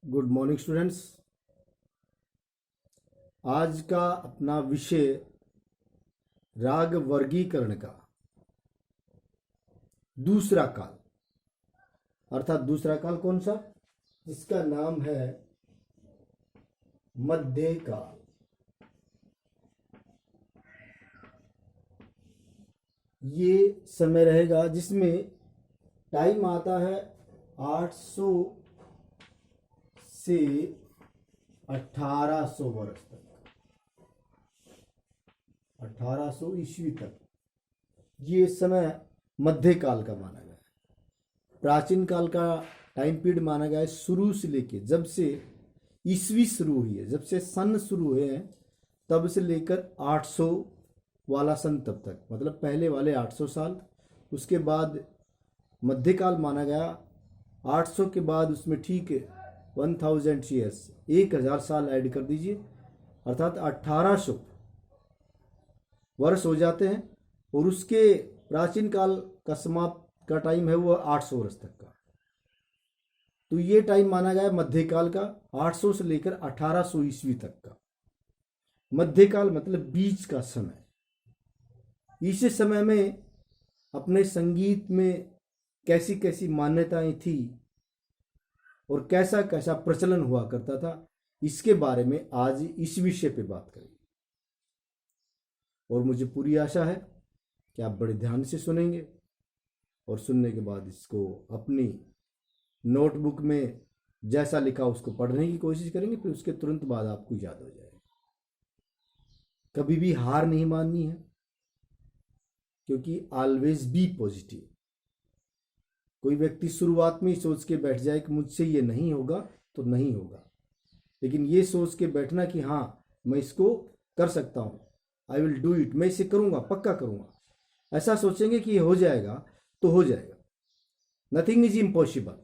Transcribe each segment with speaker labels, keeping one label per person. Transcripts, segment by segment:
Speaker 1: Good morning students. आज का अपना विषय राग वर्गीकरण का दूसरा काल, अर्थात दूसरा काल कौन सा, जिसका नाम है मध्यकाल। ये समय रहेगा जिसमें टाइम आता है 800 से 1800 वर्ष तक, 1800 ईस्वी तक। ये समय मध्यकाल का माना गया है। प्राचीन काल का टाइम पीरियड माना गया है शुरू से लेके, जब से ईस्वी शुरू हुई है, जब से सन शुरू हुए हैं तब से लेकर 800 वाला सन तब तक, मतलब पहले वाले 800 साल। उसके बाद मध्यकाल माना गया। 800 के बाद उसमें ठीक 1000 ईयर्स, 1000 साल ऐड कर दीजिए, अर्थात 1800 वर्ष हो जाते हैं। और उसके प्राचीन काल का समाप्त का टाइम है वो 800 वर्ष तक का। तो ये टाइम माना गया मध्यकाल का, 800 से लेकर 1800 ईस्वी तक का। मध्यकाल मतलब बीच का समय। इस समय में अपने संगीत में कैसी कैसी मान्यताएं थी और कैसा कैसा प्रचलन हुआ करता था, इसके बारे में आज इस विषय पे बात करेंगे। और मुझे पूरी आशा है कि आप बड़े ध्यान से सुनेंगे और सुनने के बाद इसको अपनी नोटबुक में जैसा लिखा उसको पढ़ने की कोशिश करेंगे, फिर उसके तुरंत बाद आपको याद हो जाएगा। कभी भी हार नहीं माननी है, क्योंकि ऑलवेज बी पॉजिटिव। कोई व्यक्ति शुरुआत में ही सोच के बैठ जाए कि मुझसे ये नहीं होगा तो नहीं होगा, लेकिन ये सोच के बैठना कि हाँ मैं इसको कर सकता हूँ, आई विल डू इट, मैं इसे करूँगा, पक्का करूँगा, ऐसा सोचेंगे कि ये हो जाएगा तो हो जाएगा। Nothing is impossible.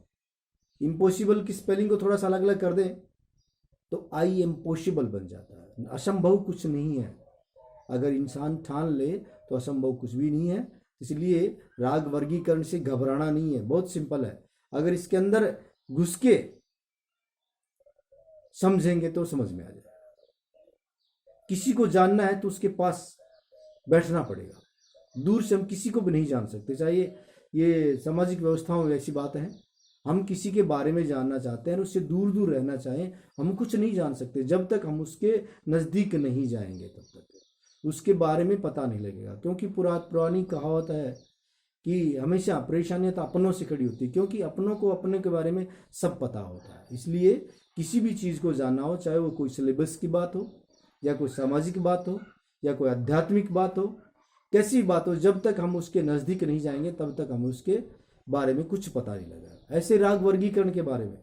Speaker 1: इम्पॉसिबल की स्पेलिंग को थोड़ा सा अलग अलग कर दें तो आई एम पॉसिबल बन जाता है। असंभव कुछ नहीं है। अगर इंसान ठान ले तो असंभव कुछ भी नहीं है। इसलिए राग वर्गीकरण से घबराना नहीं है, बहुत सिंपल है। अगर इसके अंदर घुस के समझेंगे तो समझ में आ जाएगा। किसी को जानना है तो उसके पास बैठना पड़ेगा। दूर से हम किसी को भी नहीं जान सकते, चाहे ये सामाजिक व्यवस्थाओं में ऐसी बात है। हम किसी के बारे में जानना चाहते हैं और उससे दूर दूर रहना चाहें, हम कुछ नहीं जान सकते जब तक हम उसके नज़दीक नहीं जाएंगे, तब तक उसके बारे में पता नहीं लगेगा। क्योंकि पुरानी कहावत है कि हमेशा परेशानियां तो अपनों से खड़ी होती है, क्योंकि अपनों को अपने के बारे में सब पता होता है। इसलिए किसी भी चीज़ को जानना हो, चाहे वो कोई सिलेबस की बात हो या कोई सामाजिक बात हो या कोई आध्यात्मिक बात हो, कैसी बात हो, जब तक हम उसके नज़दीक नहीं जाएंगे तब तक हमें उसके बारे में कुछ पता नहीं लगेगा। ऐसे राग वर्गीकरण के बारे में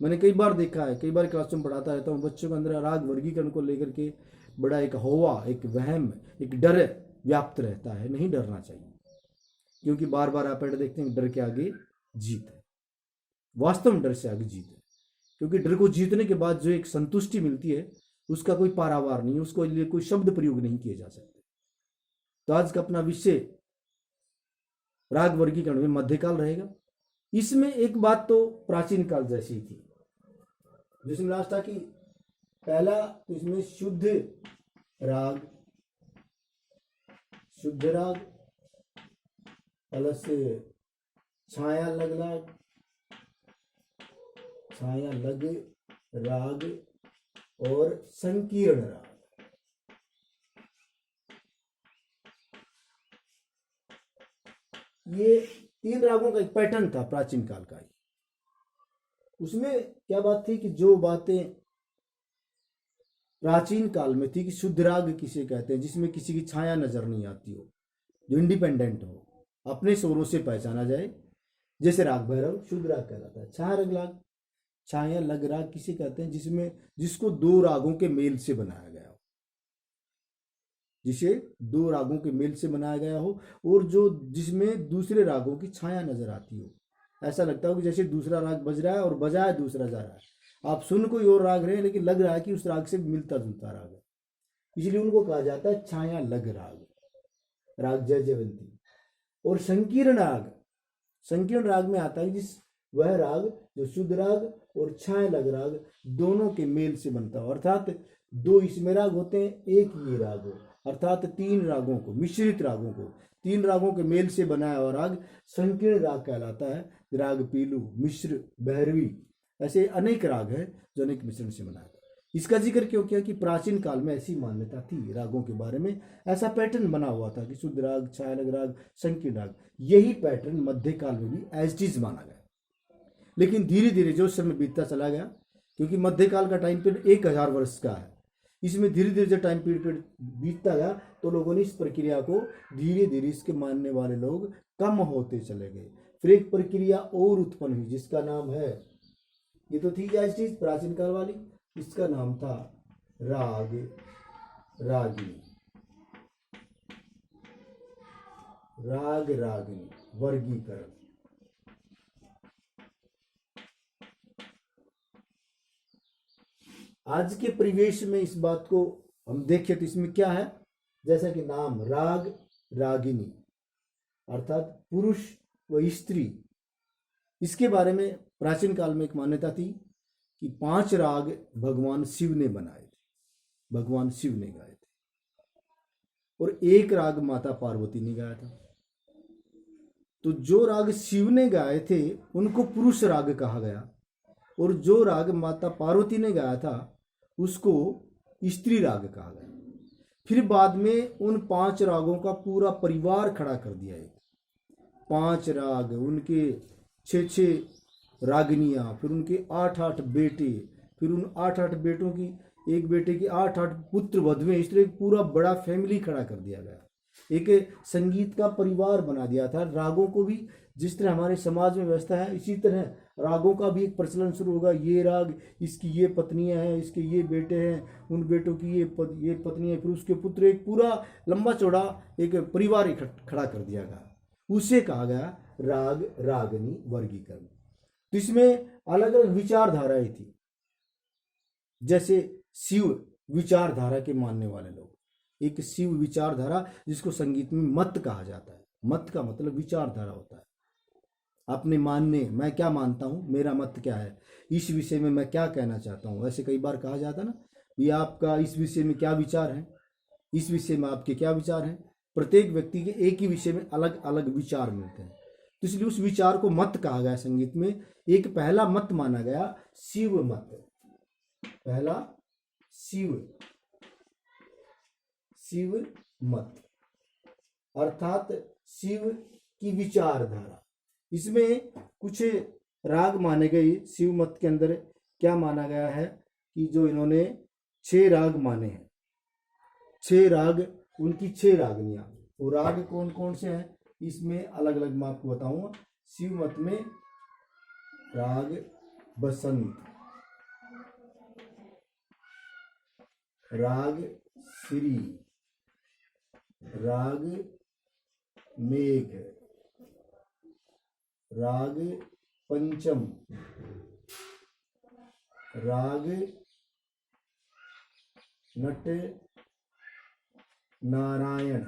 Speaker 1: मैंने कई बार देखा है, कई बार क्लास में पढ़ाता रहता हूँ। बच्चों के अंदर राग वर्गीकरण को लेकर के बड़ा एक हौवा, एक वहम, एक डर व्याप्त रहता है। नहीं डरना चाहिए, क्योंकि बार बार आप देखते हैं डर के आगे जीत है। वास्तव में डर से आगे जीत है, क्योंकि डर को जीतने के बाद जो एक संतुष्टि मिलती है उसका कोई पारावार नहीं, उसको लिए कोई शब्द प्रयोग नहीं किए जा सकते। तो आज का अपना विषय राग वर्गीकरण में मध्यकाल रहेगा। इसमें एक बात तो प्राचीन काल जैसी थी, जिसमें लास्ट था कि पहला तो इसमें शुद्ध राग प्लस छाया लग राग और संकीर्ण राग। ये 3 रागों का एक पैटर्न था प्राचीन काल का ही। उसमें क्या बात थी कि जो बातें प्राचीन काल में थी कि शुद्ध राग किसे कहते हैं, जिसमें किसी की छाया नजर नहीं आती हो, जो इंडिपेंडेंट हो, अपने स्वरों से पहचाना जाए, जैसे राग भैरव शुद्ध राग कहलाता है। छाया लग राग किसे कहते हैं, जिसको 2 रागों के मेल से बनाया गया हो, जिसे 2 रागों के मेल से बनाया गया हो और जिसमें दूसरे रागों की छाया नजर आती हो। ऐसा लगता हो कि जैसे दूसरा राग बज रहा है और बजाया दूसरा जा रहा है। आप सुन कोई और राग रहे हैं, लेकिन लग रहा है कि उस राग से मिलता जुलता राग है, इसलिए उनको कहा जाता है छाया लग राग जय जयवंती। और संकीर्ण राग में आता है वह राग जो शुद्ध राग और छाया लग राग दोनों के मेल से बनता हो, अर्थात दो इसमें राग होते हैं, एक ये राग हो, अर्थात तीन रागों को, मिश्रित रागों को, तीन रागों के मेल से बनाया हुआ राग संकीर्ण राग कहलाता है। राग पीलू, मिश्र, भैरवी, ऐसे अनेक राग हैं जो अनेक मिश्रण से बनाया। इसका जिक्र क्यों किया कि प्राचीन काल में ऐसी मान्यता थी रागों के बारे में, ऐसा पैटर्न बना हुआ था कि शुद्ध राग, छायालग राग, संकीर्ण राग। यही पैटर्न मध्यकाल में भी एज इट माना गया। लेकिन धीरे धीरे जो समय बीतता चला गया, क्योंकि मध्यकाल का टाइम पीरियड 1000 वर्ष का है, इसमें धीरे धीरे जो टाइम पीरियड बीतता गया तो लोगों ने इस प्रक्रिया को धीरे धीरे, इसके मानने वाले लोग कम होते चले गए। फिर एक प्रक्रिया और उत्पन्न हुई जिसका नाम है, ये तो थी क्या चीज प्राचीन काल वाली, इसका नाम था राग रागिनी। राग रागिनी वर्गीकरण। आज के परिवेश में इस बात को हम देखें तो इसमें क्या है, जैसा कि नाम राग रागिनी अर्थात पुरुष व स्त्री, इसके बारे में प्राचीन काल में एक मान्यता थी कि 5 राग भगवान शिव ने बनाए थे, भगवान शिव ने गाए थे, और एक राग माता पार्वती ने गाया था। तो जो राग शिव ने गाए थे उनको पुरुष राग कहा गया, और जो राग माता पार्वती ने गाया था उसको स्त्री राग कहा गया। फिर बाद में उन 5 रागों का पूरा परिवार खड़ा कर दिया है। 5 राग, उनके 6 रागनियां, फिर उनके 8 बेटे, फिर उन 8 बेटों की, एक बेटे की 8 पुत्र वधुएं, इस तरह एक पूरा बड़ा फैमिली खड़ा कर दिया गया। एक संगीत का परिवार बना दिया था। रागों को भी जिस तरह हमारे समाज में व्यवस्था है, इसी तरह रागों का भी एक प्रचलन शुरू होगा। ये राग, इसकी ये पत्नियां हैं, इसके ये बेटे हैं, उन बेटों की ये पत्नियां, फिर उसके पुत्र, एक पूरा लंबा चौड़ा एक परिवार खड़ा कर दिया गया। उसे कहा गया राग रागनी वर्गीकरण। तो इसमें अलग अलग विचारधाराएं थी। जैसे शिव विचारधारा के मानने वाले लोग, एक शिव विचारधारा जिसको संगीत में मत कहा जाता है। मत का मतलब विचारधारा होता है, अपने मानने, मैं क्या मानता हूं, मेरा मत क्या है, इस विषय में मैं क्या कहना चाहता हूं। ऐसे कई बार कहा जाता है ना, ये आपका इस विषय में क्या विचार है, इस विषय में आपके क्या विचार हैं। प्रत्येक व्यक्ति के एक ही विषय में अलग अलग विचार मिलते हैं, तो इसलिए उस विचार को मत कहा गया। संगीत में एक पहला मत माना गया शिव मत, पहला शिव मत अर्थात शिव की विचारधारा। इसमें कुछ राग माने गए शिव मत के अंदर। क्या माना गया है कि जो इन्होंने 6 राग माने हैं, 6 राग, उनकी 6 रागनियां, वो राग कौन कौन से हैं इसमें अलग अलग मैं आपको बताऊंगा। शिव मत में राग बसंत, राग श्री, राग मेघ, राग पंचम, राग नट नारायण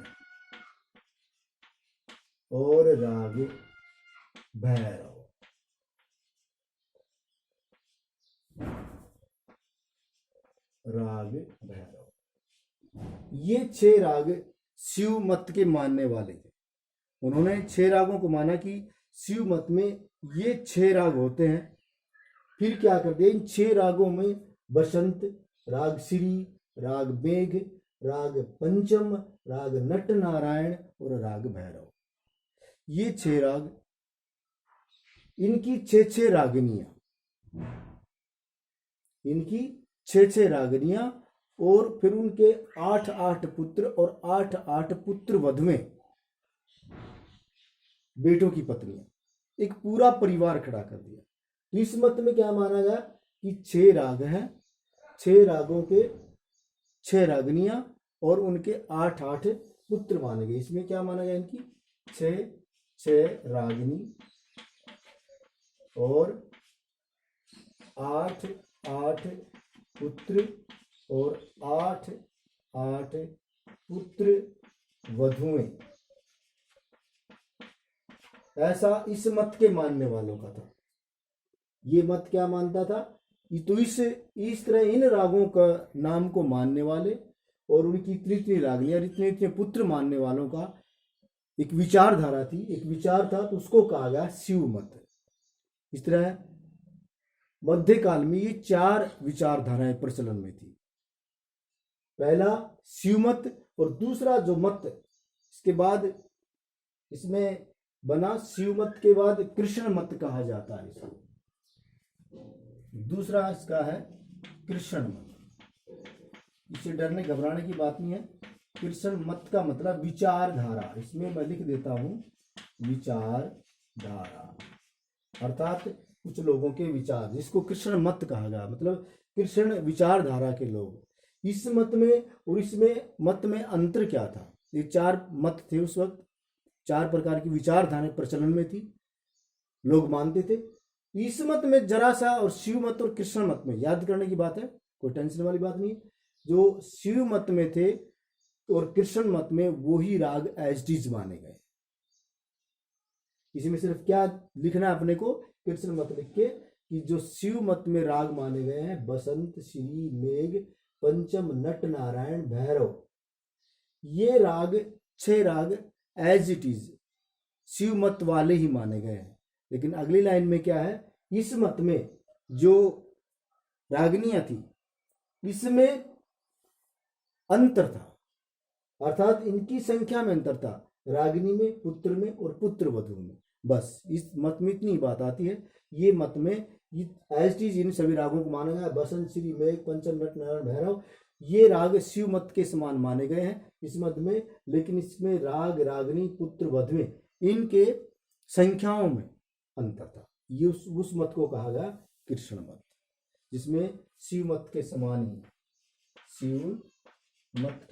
Speaker 1: और राग भैरव। राग भैरव, ये 6 राग शिव मत के मानने वाले थे। उन्होंने 6 रागों को माना कि शिव मत में ये 6 राग होते हैं। फिर क्या कर दिया, इन 6 रागों में बसंत, राग श्री, राग मेघ, राग पंचम, राग नट नारायण और राग भैरव, ये 6 राग, इनकी 6 रागनियां, इनकी 6 रागनियां, और फिर उनके 8 पुत्र और 8 पुत्र वधुएं, बेटों की पत्नियां, एक पूरा परिवार खड़ा कर दिया। इस मत में क्या माना गया कि 6 राग हैं, 6 रागों के 6 रागनियां और उनके 8 पुत्र माने गए। इसमें क्या माना गया, इनकी 6 रागिनी और 8 पुत्र और 8 पुत्र वधुएं, ऐसा इस मत के मानने वालों का था। ये मत क्या मानता था? तो इस तरह इन रागों का नाम को मानने वाले और उनकी इतनी इतनी रागनियां, इतने इतने पुत्र मानने वालों का एक विचारधारा थी, एक विचार था, तो उसको कहा गया शिव मत। इस तरह मध्यकाल में ये 4 विचारधाराएं प्रचलन में थी। पहला शिव मत, और दूसरा जो मत इसके बाद इसमें बना, शिव मत के बाद कृष्ण मत कहा जाता है इसको। दूसरा इसका है कृष्ण मत। इससे डरने घबराने की बात नहीं है। कृष्ण मत का मतलब विचारधारा, इसमें मैं लिख देता हूं विचारधारा, अर्थात कुछ लोगों के विचार, जिसको कृष्ण मत कहा गया, मतलब कृष्ण विचारधारा के लोग। इस मत में और इसमें मत में अंतर क्या था? ये 4 मत थे उस वक्त, 4 प्रकार की विचारधाराएं प्रचलन में थी, लोग मानते थे। इस मत में जरा सा, और शिव मत और कृष्ण मत में याद करने की बात है, कोई टेंशन वाली बात नहीं है। जो शिव मत में थे और कृष्ण मत में वही राग एज इट इज माने गए। इसमें सिर्फ क्या लिखना है अपने को, कृष्ण मत लिख के, कि जो शिव मत में राग माने गए हैं बसंत, श्री, मेघ, पंचम, नट, नारायण, भैरव, ये राग 6 राग एज इट इज शिव मत वाले ही माने गए हैं। लेकिन अगली लाइन में क्या है, इस मत में जो रागनियां थी इसमें अंतर था, अर्थात इनकी संख्या में अंतर था, रागिनी में, पुत्र में और पुत्र वधु में। बस इस मत में इतनी बात आती है। ये मत में एज इज इन सभी रागों को माना गया, बसंत, श्री, मेघ, पंचम, नट, नारायण, भैरव, ये राग शिव मत के समान माने गए हैं इस मत में। लेकिन इसमें राग, रागिनी, पुत्र, वधुएं, इनके संख्याओं में अंतर था। ये उस मत को कहा गया कृष्ण मत, जिसमें शिव मत के समान ही, शिव मत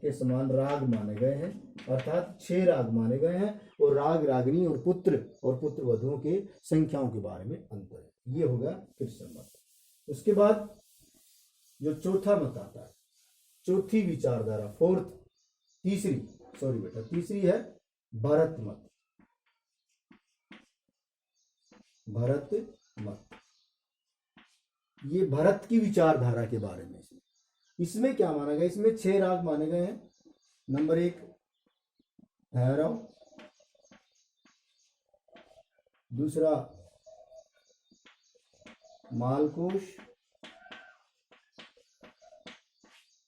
Speaker 1: के समान राग माने गए हैं, अर्थात 6 राग माने गए हैं, और राग, रागिनी और पुत्र वधुओं के संख्याओं के बारे में अंतर है। ये होगा कृष्ण मत। उसके बाद जो चौथा मत आता है, चौथी विचारधारा, तीसरी है भरत मत। भरत मत, ये भरत की विचारधारा के बारे में। इसमें क्या माना गया? इसमें 6 राग माने गए हैं। नंबर 1 भैरव, दूसरा मालकोश,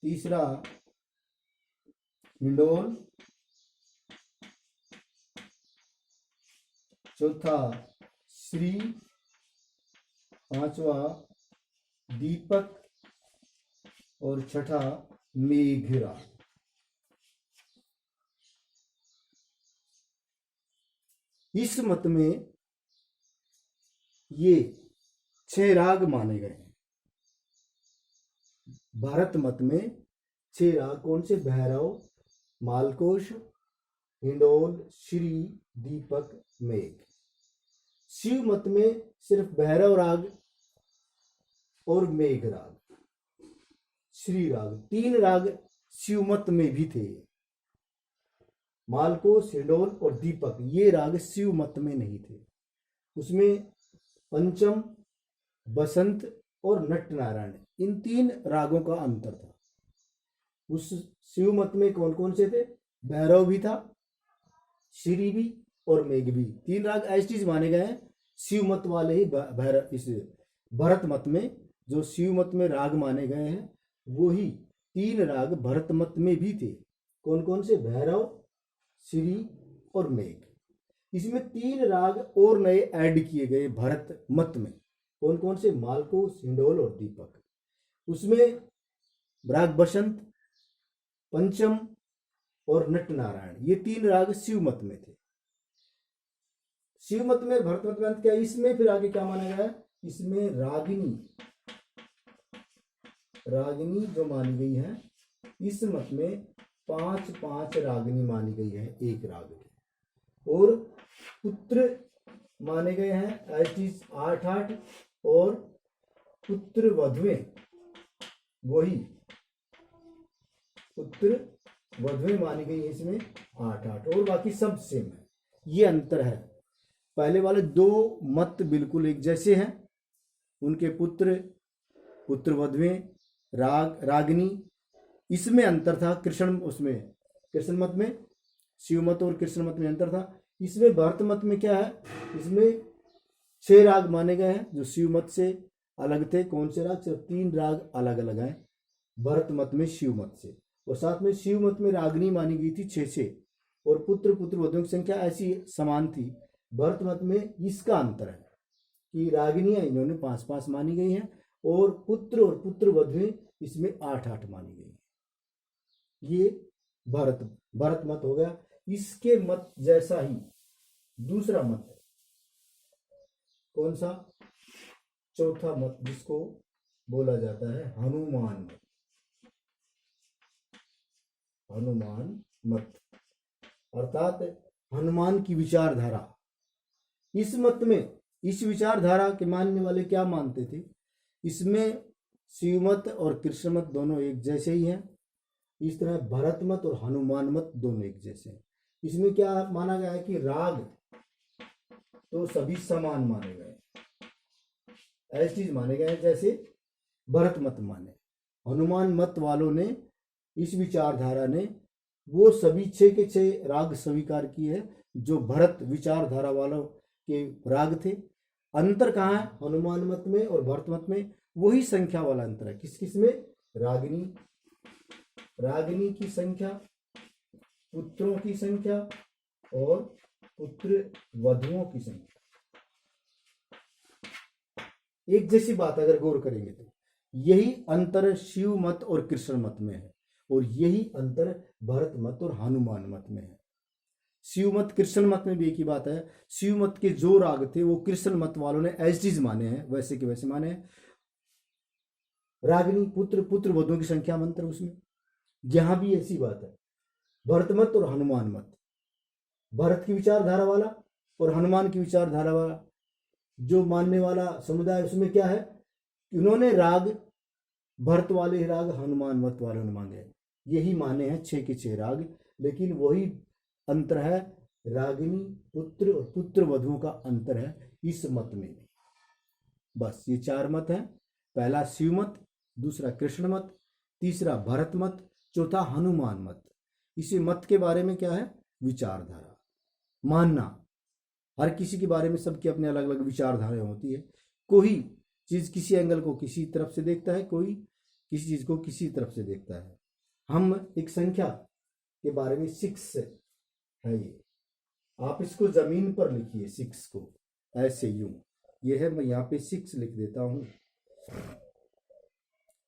Speaker 1: तीसरा हिंडोल, चौथा श्री, पांचवा दीपक और छठा मेघराग। इस मत में ये 6 राग माने गए हैं। भारत मत में 6 राग कौन से? भैरव, मालकोश, हिंडोल, श्री, दीपक, मेघ। शिव मत में सिर्फ भैरव राग और मेघ राग, श्री राग, 3 राग शिव मत में भी थे। मालकोश, हिंडोल और दीपक, ये राग शिव मत में नहीं थे। उसमें पंचम, बसंत और नट नारायण, इन 3 रागों का अंतर था। उस शिव मत में कौन कौन से थे? भैरव भी था, श्री भी और मेघ भी। 3 राग ऐसे माने गए हैं शिव मत वाले ही। भैरव, इस भरत मत में जो शिव मत में राग माने गए हैं वही 3 राग भरत मत में भी थे। कौन कौन से? भैरव, श्री और मेघ। इसमें 3 राग और नए ऐड किए गए भरत मत में। कौन कौन से? मालकोश, हिंडोल और दीपक। उसमें राग बसंत, पंचम और नट नारायण, ये 3 राग शिव मत में थे। शिव मत में, भरत मत में क्या? इसमें फिर आगे क्या माना गया? इसमें रागिनी जो मानी गई है, इस मत में 5 रागिनी मानी गई है एक राग के, और पुत्र माने गए हैं 8 और पुत्र वधुएं, वही पुत्र वधुएं मानी गई है इसमें 8, और बाकी सब सेम है। ये अंतर है। पहले वाले दो मत बिल्कुल एक जैसे हैं, उनके पुत्र पुत्रवधवें रागिनी, इसमें अंतर था। कृष्ण मत में शिव मत और कृष्ण मत में अंतर था। इसमें भरत मत में क्या है, इसमें 6 राग माने गए हैं जो शिव मत से अलग थे। कौन से राग? सिर्फ 3 राग अलग अलग हैं भरत मत में शिव मत से। और साथ में शिव मत में रागिनी मानी गई थी 6 और पुत्र पुत्रवधुओं की संख्या ऐसी समान थी। भरत मत में इसका अंतर है कि रागिनियां इन्होंने 5 मानी गई हैं और पुत्रवधुएं इसमें 8 मानी गई हैं। ये भरत मत हो गया। इसके मत जैसा ही दूसरा मत है, कौन सा? चौथा मत, जिसको बोला जाता है हनुमान मत, अर्थात हनुमान की विचारधारा। इस मत में, इस विचारधारा के मानने वाले क्या मानते थे? इसमें शिव मत और कृष्ण मत दोनों एक जैसे ही हैं। इस तरह भरत मत और हनुमान मत दोनों एक जैसे हैं। इसमें क्या माना गया है कि राग तो सभी समान माने गए, ऐसी चीज माने गए हैं जैसे भरत मत माने। हनुमान मत वालों ने, इस विचारधारा ने, वो सभी 6 के 6 राग स्वीकार किए हैं जो भरत विचारधारा वालों के राग थे। अंतर कहाँ है? हनुमान मत में और भरत मत में वही संख्या वाला अंतर है। किस किस में? रागिनी की संख्या, पुत्रों की संख्या और पुत्र वधुओं की संख्या। एक जैसी बात अगर गौर करेंगे तो यही अंतर शिव मत और कृष्ण मत में है और यही अंतर भरत मत और हनुमान मत में है। शिव मत कृष्ण मत में भी एक ही बात है। शिव मत के जो राग थे वो कृष्ण मत वालों ने एज इट इज माने हैं, वैसे के वैसे माने हैं। रागिनी पुत्र वधुओं की संख्या मंत्र उसमें, यहां भी ऐसी बात है। भरत मत और हनुमान मत, भरत की विचारधारा वाला और हनुमान की विचारधारा वाला जो मानने वाला समुदाय, उसमें क्या है? उन्होंने राग भरत वाले राग हनुमान मत वालों ने माने हैं, यही माने हैं 6 के 6 राग। लेकिन वही अंतर है, रागिनी पुत्र और पुत्र वधुओं का अंतर है इस मत में। बस ये 4 मत हैं। पहला शिव मत, दूसरा कृष्ण मत, तीसरा भरत मत, चौथा हनुमान मत। इसी मत के बारे में क्या है? विचारधारा मानना। हर किसी के बारे में सबकी अपने अलग अलग विचारधाराएं होती है। कोई चीज किसी एंगल को किसी तरफ से देखता है, कोई किसी चीज को किसी तरफ से देखता है। हम एक संख्या के बारे में 6 है, ये आप इसको जमीन पर लिखिए 6 को, ऐसे यूं। ये है, मैं यहाँ पे 6 लिख देता हूं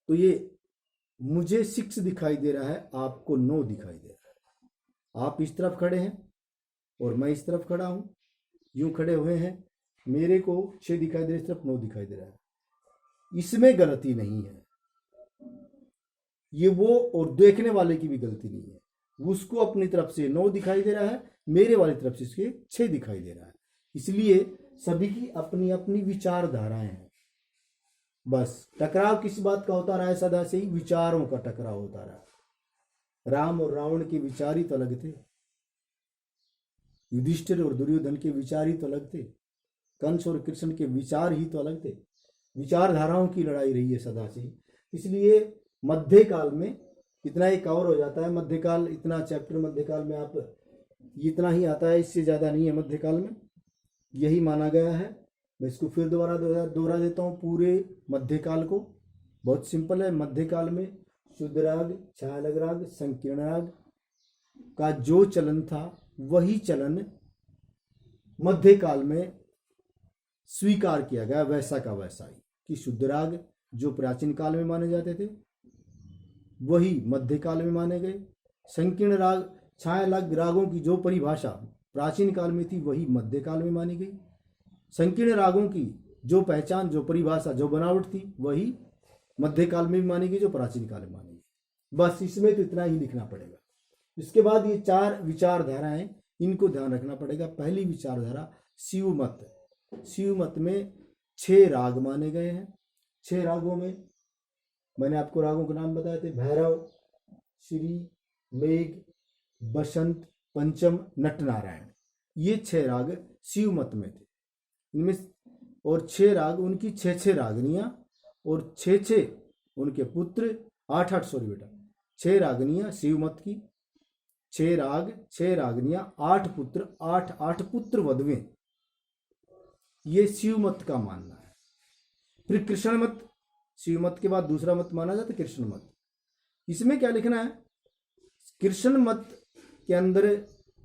Speaker 1: तो ये मुझे 6 दिखाई दे रहा है, आपको 9 दिखाई दे रहा है। आप इस तरफ खड़े हैं और मैं इस तरफ खड़ा हूं, यूं खड़े हुए हैं। मेरे को 6 दिखाई दे रहा है, इस तरफ 9 दिखाई दे रहा है। इसमें गलती नहीं है, ये वो और देखने वाले की भी गलती नहीं है। उसको अपनी तरफ से 9 दिखाई दे रहा है, मेरे वाली तरफ से इसके 6 दिखाई दे रहा है। इसलिए सभी की अपनी अपनी विचारधाराएं हैं। बस टकराव किस बात का होता रहा है? सदा से ही विचारों का टकराव होता रहा। राम और रावण के विचार ही तो अलग थे, युधिष्ठिर और दुर्योधन के विचार ही तो अलग थे, कंस और कृष्ण के विचार ही तो अलग थे। विचारधाराओं की लड़ाई रही है सदा से। इसलिए मध्यकाल में इतना ही कवर हो जाता है। मध्यकाल इतना चैप्टर मध्यकाल में आप इतना ही आता है, इससे ज्यादा नहीं है मध्यकाल में, यही माना गया है। मैं इसको फिर दोहरा देता हूँ पूरे मध्यकाल को। बहुत सिंपल है। मध्यकाल में शुद्ध राग, छायालग राग, संकीर्ण राग का जो चलन था वही चलन मध्यकाल में स्वीकार किया गया, वैसा का वैसा ही, कि शुद्ध राग जो प्राचीन काल में माने जाते थे वही मध्यकाल में माने गए। संकीर्ण राग, छायालग रागों की जो परिभाषा प्राचीन काल में थी वही मध्यकाल में मानी गई। संकीर्ण रागों की जो पहचान, जो परिभाषा, जो बनावट थी वही मध्यकाल में भी मानी गई, जो प्राचीन काल में मानी गई। बस इसमें तो इतना ही लिखना पड़ेगा। इसके बाद ये 4 विचारधाराएं, इनको ध्यान रखना पड़ेगा। पहली विचारधारा शिव मत। शिव मत में 6 राग माने गए हैं। 6 रागों में मैंने आपको रागों के नाम बताए थे, भैरव, श्री, मेघ, बसंत, पंचम, नटनारायण। ये 6 राग शिव मत में थे। इनमें, और 6 राग उनकी 6 रागनियां और 6 उनके पुत्र, 8 सॉरी बेटा, 6 रागनियां शिव मत की, 6 राग, 6 रागनियां, 8 पुत्र, 8 पुत्र वधुएं, ये शिव मत का मानना है। फिर कृष्ण मत, शिव मत के बाद दूसरा मत माना जाता है कृष्ण मत। इसमें क्या लिखना है, कृष्ण मत के अंदर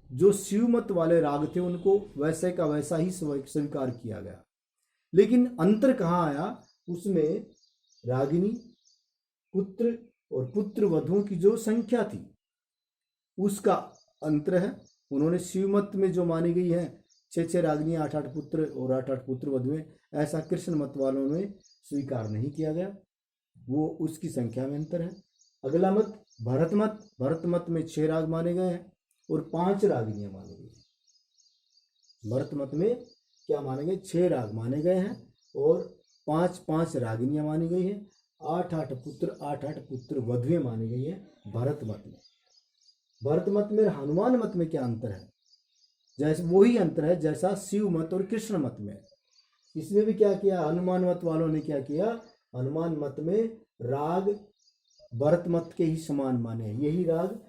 Speaker 1: जो शिव मत वाले राग थे उनको वैसे का वैसा ही स्वीकार किया गया, लेकिन अंतर कहाँ आया, उसमें रागिनी, पुत्र और पुत्र वधुओं की जो संख्या थी उसका अंतर है। उन्होंने शिव मत में जो मानी गई है 6 रागिनी, 8 पुत्र और 8 पुत्र वधुएं, ऐसा कृष्ण मत वालों ने स्वीकार नहीं किया गया, वो उसकी संख्या में अंतर है। अगला मत भरत मत, भरत मत में 6 राग माने गए हैं और 5 रागिनियां मानी गई हैं। भरत मत में क्या माने गए, 6 राग माने गए हैं और 5 रागिनियां मानी गई हैं। 8 पुत्र, 8 पुत्र वधुएं मानी गई है भरत मत में। भरत मत में हनुमान मत में क्या अंतर है, जैसे वही अंतर है जैसा शिव मत और कृष्ण मत में। इसमें भी क्या किया, हनुमान मत वालों ने क्या किया, हनुमान मत में राग भरत मत के ही समान माने, यही राग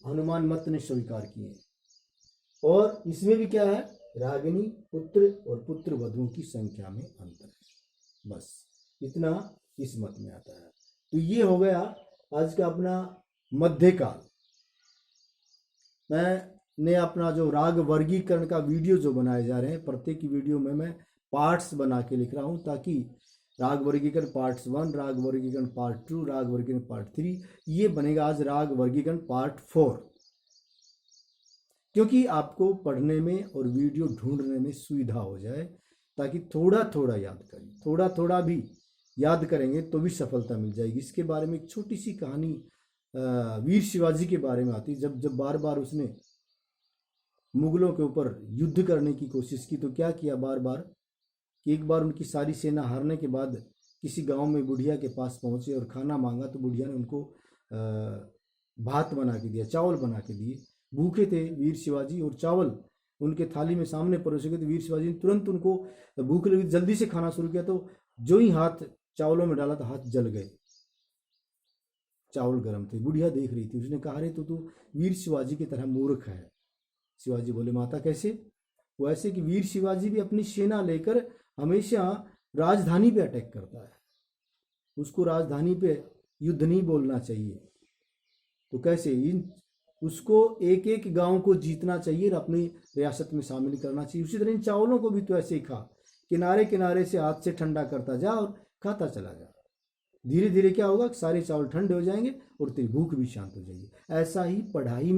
Speaker 1: हनुमान मत ने स्वीकार किए। और इसमें भी क्या है, रागिनी, पुत्र और पुत्र वधुओं की संख्या में अंतर है। बस इतना इस मत में आता है। तो ये हो गया आज का अपना मध्यकाल। मैंने अपना जो राग वर्गीकरण का वीडियो जो बनाए जा रहे हैं, प्रत्येक वीडियो में मैं पार्ट्स बना के लिख रहा हूं, ताकि राग वर्गीकरण पार्ट 1, राग वर्गीकरण पार्ट 2, राग वर्गीकरण पार्ट 3, ये बनेगा आज राग वर्गीकरण पार्ट 4, क्योंकि आपको पढ़ने में और वीडियो ढूंढने में सुविधा हो जाए, ताकि थोड़ा थोड़ा याद करें, थोड़ा थोड़ा भी याद करेंगे तो भी सफलता मिल जाएगी। इसके बारे में एक छोटी सी कहानी वीर शिवाजी के बारे में आती। जब बार बार उसने मुगलों के ऊपर युद्ध करने की कोशिश की, तो क्या किया बार बार कि एक बार उनकी सारी सेना हारने के बाद किसी गांव में बुढ़िया के पास पहुंचे और खाना मांगा, तो बुढ़िया ने उनको भात बना के दिया, चावल बना के दिए। भूखे थे वीर शिवाजी और चावल उनके थाली में सामने परोसे गए, तो वीर शिवाजी ने तुरंत उनको भूख लगी, जल्दी से खाना शुरू किया, तो जो ही हाथ चावलों में डाला तो हाथ जल गए, चावल गर्म थे। बुढ़िया देख रही थी, उसने कहा अरे तो तू वीर शिवाजी की तरह मूर्ख है। शिवाजी बोले माता कैसे? वो ऐसे कि वीर शिवाजी भी अपनी सेना लेकर हमेशा राजधानी पे अटैक करता है, उसको राजधानी पे युद्ध नहीं बोलना चाहिए। तो कैसे उसको एक एक गांव को जीतना चाहिए और अपनी रियासत में शामिल करना चाहिए। उसी तरह इन चावलों को भी तो ऐसे ही खा, किनारे किनारे से हाथ से ठंडा करता जा और खाता चला जा। धीरे धीरे क्या होगा, सारे चावल ठंडे हो जाएंगे और तेरी भूख भी शांत हो जाएगी। ऐसा ही पढ़ाई